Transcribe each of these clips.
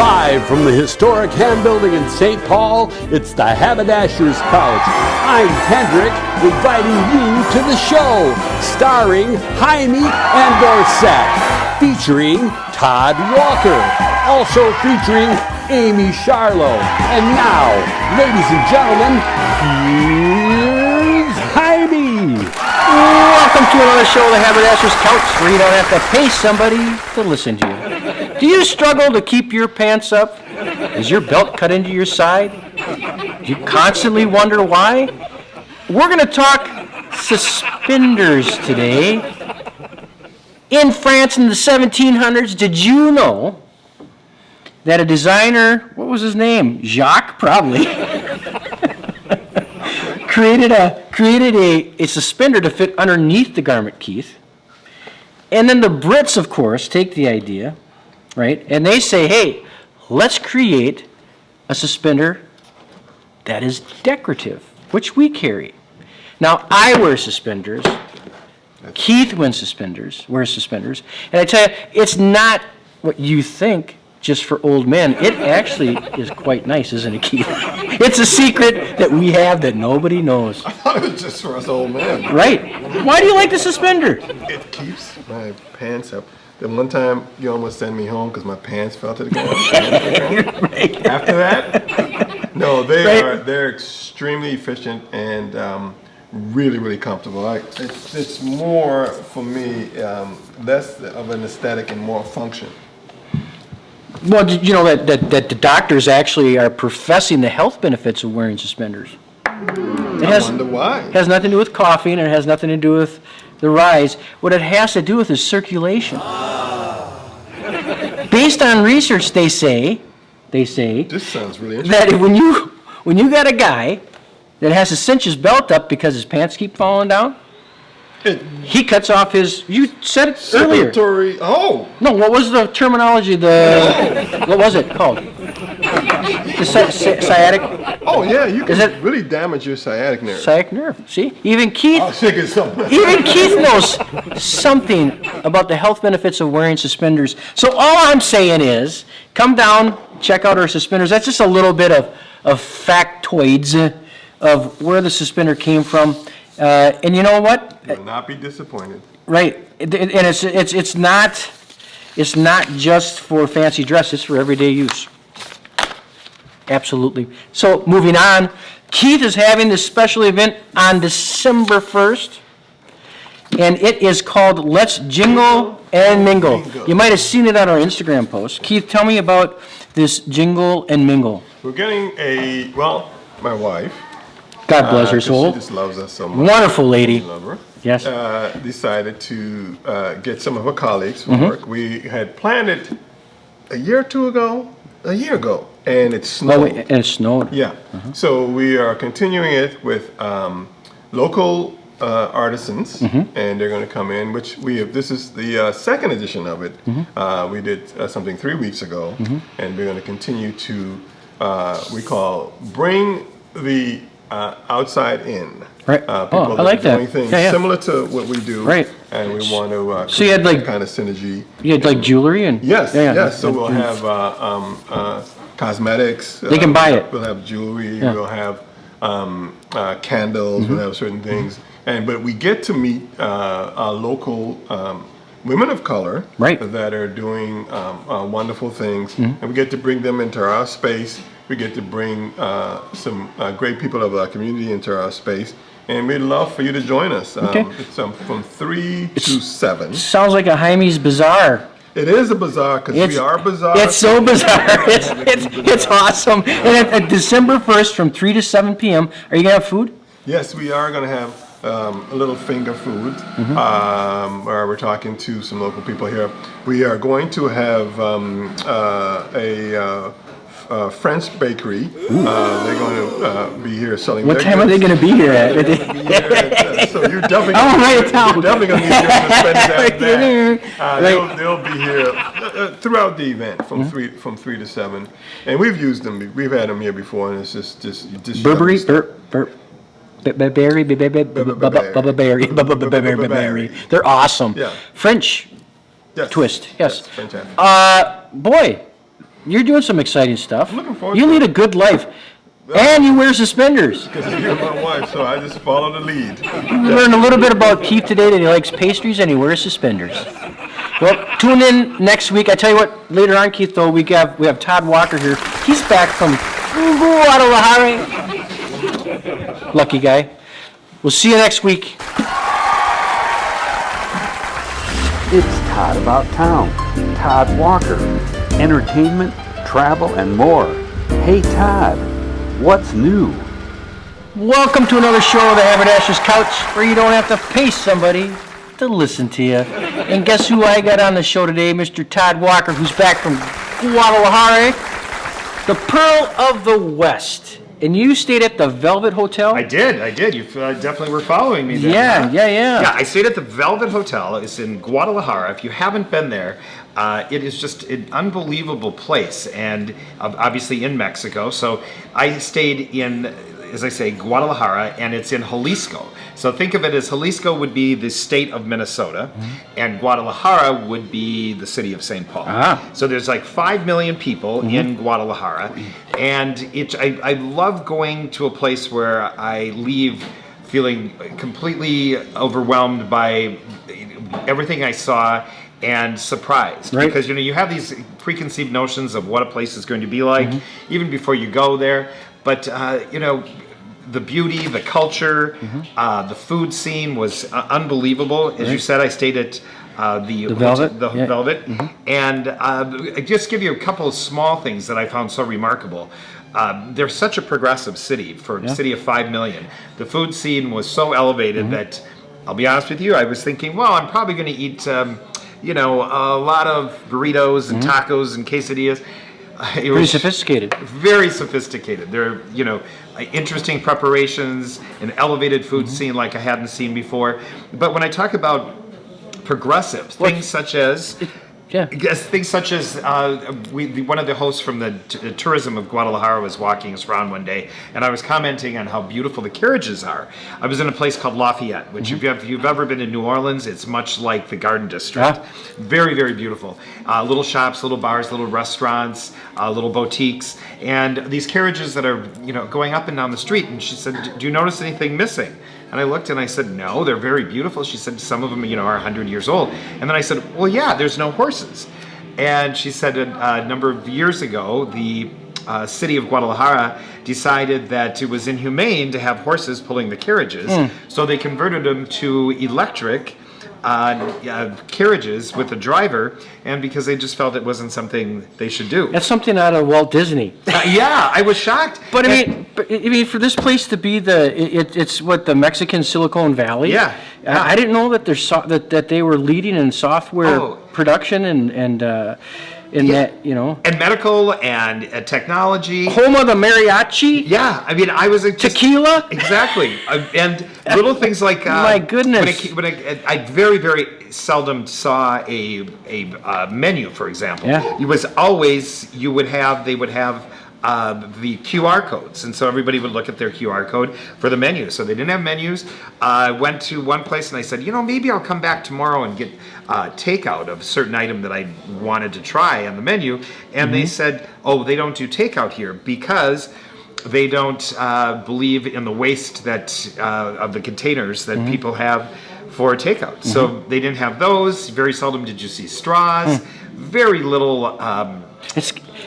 Live from the historic Ham Building in St. Paul, it's the Haberdasher's Couch. I'm Kendrick, inviting you to the show, starring Heimie and Dorset, featuring Todd Walker, also featuring Amy Charlo. And now, ladies and gentlemen, here's Heimie. Welcome to another show, the Haberdasher's Couch, where you don't have to pay somebody to listen to you. Do you struggle to keep your pants up? Is your belt cut into your side? Do you constantly wonder why? We're going to talk suspenders today. In France in the 1700s, did you know that a designer, what was his name? Jacques, probably, created a suspender to fit underneath the garment, Keith. And then the Brits, of course, take the idea, right? And they say, hey, let's create a suspender that is decorative, which we carry. Now, I wear suspenders. Keith wears suspenders. And I tell you, it's not what you think just for old men. It actually is quite nice, isn't it, Keith? It's a secret that we have that nobody knows. I thought it was just for us old men. Right. Why do you like the suspender? It keeps my pants up. Then one time, you almost sent me home because my pants fell to the ground. Right. After that, no, they're extremely efficient and really, really comfortable. It's more, for me, less of an aesthetic and more function. Well, did you know that the doctors actually are professing the health benefits of wearing suspenders? I wonder why. It has nothing to do with coughing, and it has nothing to do with the rise. What it has to do with is circulation. Based on research, they say This sounds really interesting. that when you got a guy that has to cinch his belt up because his pants keep falling down, he cuts off his. You said it earlier. Oh. No, what was the terminology? What was it called? The sciatic. Oh yeah, you can really damage your sciatic nerve. Sciatic nerve. See, even Keith. I'll shake it something. Even Keith knows something about the health benefits of wearing suspenders. So all I'm saying is, come down, check out our suspenders. That's just a little bit of factoids of where the suspender came from. And you know what? You will not be disappointed. Right, and it's not just for fancy dress. It's for everyday use. Absolutely. So moving on, Keith is having this special event on December 1st, and it is called Let's Jingle and Mingle. You might have seen it on our Instagram post. Keith, tell me about this Jingle and Mingle. We're getting my wife. God bless her soul. She just loves us so much. Wonderful lady. We love her. Yes. Decided to get some of her colleagues from work. We had planned it a year ago, and it snowed. And it snowed. Yeah. So we are continuing it with local artisans, and they're going to come in, which this is the second edition of it. We did something 3 weeks ago, and we're going to continue to, we call, bring the outside in. Right. People I like doing that. things similar to what we do. Right. And we want to so you had like kind of synergy. You had like jewelry and yes. So we'll have cosmetics. They can buy it. We'll have jewelry. Yeah. We'll have candles. We'll have certain things. But we get to meet local women of color that are doing wonderful things, and we get to bring them into our space. We get to bring some great people of our community into our space, and we'd love for you to join us. It's from 3 to 7. Sounds like a Heimie's Bazaar. It is a bazaar because we are bizarre. It's so bizarre. It's awesome. And at December 1st from 3 to 7 p.m., are you going to have food? Yes, we are going to have a little finger food where we're talking to some local people here. We are going to have a French bakery. They're going to be here selling. What time are they going to be here at? So you're definitely. You're definitely going to be here to spend that. They'll be here throughout the event from 3 to 7, and we've used them. We've had them here before, and it's just Burberry. They're awesome. Yeah. French twist. Yes. Fantastic. Boy, You're doing some exciting stuff. Looking forward You to lead it. a good life. And you wear suspenders. Because you're my wife, so I just follow the lead. We learned a little bit about Keith today, that he likes pastries and he wears suspenders. Well, tune in next week. I tell you what, later on, Keith, though, we have Todd Walker here. He's back from Guadalajara. Lucky guy. We'll see you next week. It's Todd About Town, Todd Walker, entertainment, travel, and more. Hey Todd, what's new? Welcome to another show of the Haberdasher's Couch, where you don't have to pay somebody to listen to you. And guess who I got on the show today? Mr. Todd Walker, who's back from Guadalajara, the Pearl of the West. And you stayed at the Velvet Hotel? I did. You definitely were following me there. Yeah, huh? yeah. Yeah, I stayed at the Velvet Hotel. It's in Guadalajara. If you haven't been there, it is just an unbelievable place, and obviously in Mexico. So I stayed in, as I say, Guadalajara, and it's in Jalisco. So think of it as Jalisco would be the state of Minnesota, and Guadalajara would be the city of St. Paul. So there's like 5 million people in Guadalajara, and I love going to a place where I leave feeling completely overwhelmed by everything I saw and surprised, because you have these preconceived notions of what a place is going to be like even before you go there, but the beauty, the culture, the food scene was unbeliveable. As you said, I stayed at the Velvet, Velvet, and I just give you a couple of small things that I found so remarkable. They're such a progressive city for a city of 5 million. The food scene was so elevated that, I'll be honest with you, I was thinking, well, I'm probably going to eat, a lot of burritos and tacos and quesadillas. Pretty sophisticated. Very sophisticated. They're, interesting preparations, an elevated food scene like I hadn't seen before. But when I talk about progressive, things such as one of the hosts from the tourism of Guadalajara was walking us around one day, and I was commenting on how beautiful the carriages are. I was in a place called Lafayette, which if you've ever been in New Orleans, it's much like the Garden District. Very, very beautiful. Little shops, little bars, little restaurants, little boutiques, and these carriages that are going up and down the street. And she said, "Do you notice anything missing?" And I looked and I said, "No, they're very beautiful." She said, "Some of them, are 100 years old." And then I said, "Well, yeah, there's no horses." And she said a number of years ago, the city of Guadalajara decided that it was inhumane to have horses pulling the carriages, so they converted them to electric carriages with a driver, and because they just felt it wasn't something they should do. That's something out of Walt Disney. Yeah, I was shocked. But I mean, for this place to be it's what, the Mexican Silicon Valley. Yeah. I didn't know that that they were leading in software production and and medical and technology. Home of the mariachi. Yeah, I mean, I was tequila. Exactly, and little things like my goodness. When I very, very seldom saw a menu, for example. Yeah. It was always they would have the QR codes, and so everybody would look at their QR code for the menu. So they didn't have menus. I went to one place and I said, maybe I'll come back tomorrow and get takeout of a certain item that I wanted to try on the menu. And they said, "Oh, they don't do takeout here because they don't believe in the waste that of the containers that people have for takeout." So they didn't have those. Very seldom did you see straws. Very little.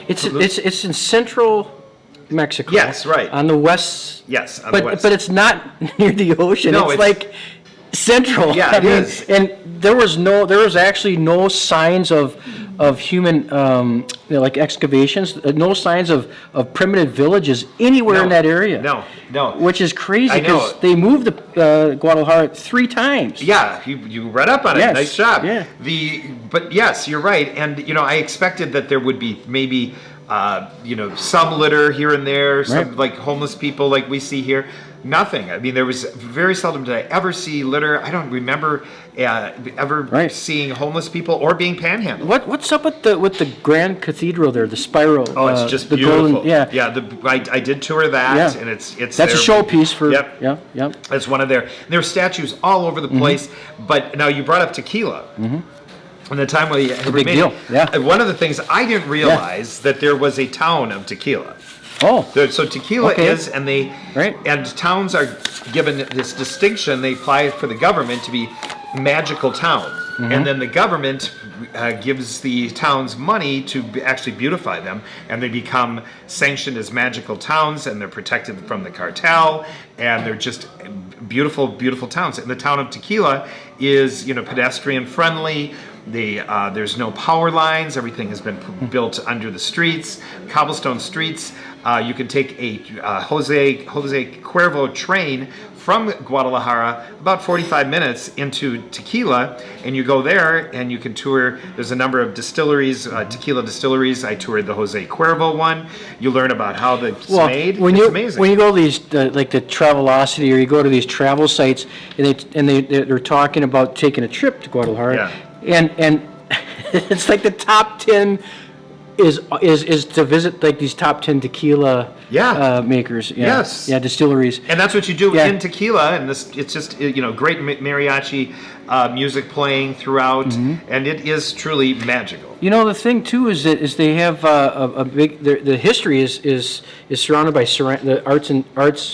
It's in central Mexico. Yes, right. On the west. Yes, on the west. But it's not near the ocean. No, it's like central. Yeah, it is. And there was actually no signs of human like excavations, no signs of primitive villages anywhere in that area. No. Which is crazy I know. because they moved the Guadalajara 3 times. Yeah, you read up on it. Yes. Nice job. Yeah. But yes, you're right. And I expected that there would be maybe some litter here and there, some like homeless people like we see here. Nothing. I mean, there was very seldom did I ever see litter. I don't remember ever seeing homeless people or being panhandled. What's up with the Grand Cathedral there, the spiral? Oh, it's just the beautiful. Golden, Yeah. I did tour that, and it's that's their, a showpiece for. Yep. Yep. That's one of there are statues all over the place. But now you brought up tequila. In the time we It's a big deal. Yeah. One of the things I didn't realize that there was a town of tequila. Oh. So tequila is, and Right. and towns are given this distinction. They apply it for the government to be magical towns, and then the government gives the towns money to actually beautify them, and they become sanctioned as magical towns, and they're protected from the cartel, and they're just beautiful, beautiful towns. And the town of Tequila is, pedestrian friendly. There's no power lines. Everything has been built under the streets, cobblestone streets. You can take a 𝐂𝐨𝐿𝐴 train from Guadalajara about 45 minutes into Tequila, and you go there and you can tour. There's a number of distilleries, tequila distilleries. I toured the 𝐂𝐨 one. You learn about how it's made. It's amazing. When you go to these, like the Travelocity, or you go to these travel sites, and they're talking about taking a trip to Guadalajara, and it's like the top 10 is to visit like these top 10 tequila makers. Yes. Yeah, distilleries. And that's what you do in Tequila, and it's just great mariachi music playing throughout, and it is truly magical. The thing too is they have a big the history is surrounded by the arts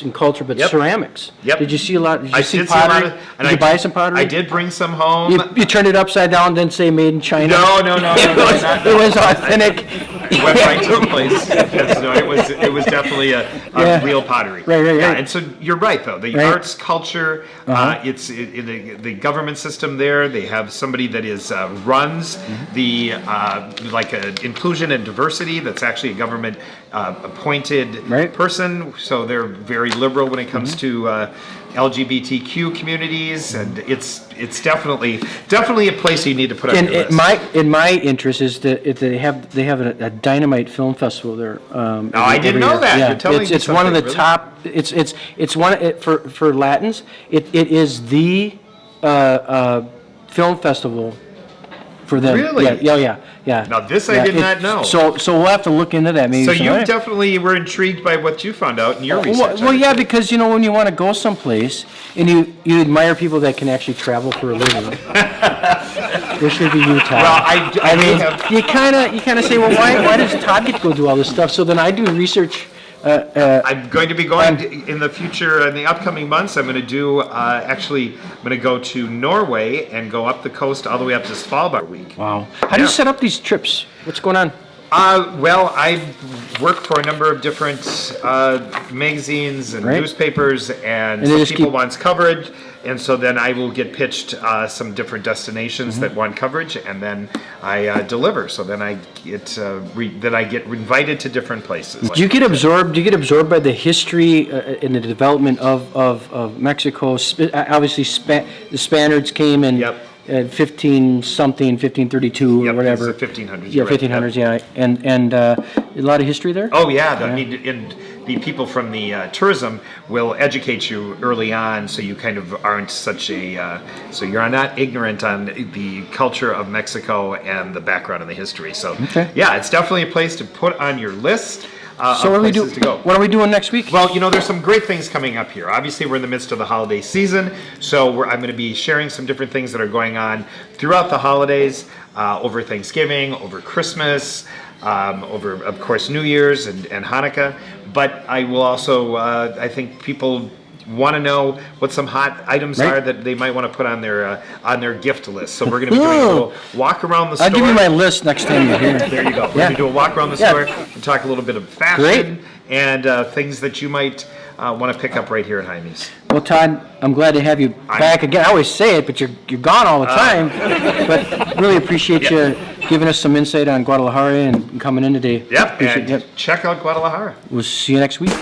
and culture, but ceramics. Yep. Did you see a lot? Did you see see a lot pottery? Did you buy some pottery? I did bring some home. You turned it upside down, didn't say made in China. No. It was authentic. It went right to a place. Yes, no, it was definitely a real pottery. Right. Yeah, and so you're right though. The arts, culture, it's the government system there. They have somebody that runs the like inclusion and diversity. That's actually a government appointed person. So they're very liberal when it comes to LGBTQ communities, and it's definitely a place you need to put on your list. In my interest is that if they have a dynamite film festival there. I didn't know that. Yeah. You're telling me it's one of the really? top. It's one for Latins. It is the film festival for them. Really? Yeah. Now this I did not know. So we'll have to look into that maybe. So you definitely were intrigued by what you found out in your research. Well, yeah, because when you want to go someplace and you admire people that can actually travel for a living. This would be you, Todd. Well, I mean, you kind of say, well, why does Todd get to go do all this stuff? So then I do research. I'm going to be going in the future, in the upcoming months. I'm going to do, I'm going to go to Norway and go up the coast all the way up to Svalbard week. Wow. How do you set up these trips? What's going on? Well, I work for a number of different magazines and newspapers, and some people want coverage, and so then I will get pitched some different destinations that want coverage, and then I deliver. So then I get invited to different places. Do you get absorbed? Do you get absorbed by the history and the development of Mexico? Obviously, the Spaniards came in. 1532 or whatever. 1500s. Yeah, 1500s. Yeah, and a lot of history there. Oh yeah, and the people from the tourism will educate you early on, so you kind of aren't such a so you're not ignorant on the culture of Mexico and the background and the history. So yeah, it's definitely a place to put on your list. So what are we doing next week? Well, there's some great things coming up here. Obviously, we're in the midst of the holiday season, so I'm going to be sharing some different things that are going on throughout the holidays, over Thanksgiving, over Christmas, over, of course, New Year's and Hanukkah. But I will also, I think people want to know what some hot items are that they might want to put on their gift list. So we're going to be doing a little walk around the store. I'll give you my list next time you're here. There you go. We're going to do a walk around the store and talk a little bit of fashion and things that you might want to pick up right here at Heimie's. Well, Todd, I'm glad to have you back again. I always say it, but you're gone all the time. But really appreciate you giving us some insight on Guadalajara and coming in today. Yep, and check out Guadalajara. We'll see you next week.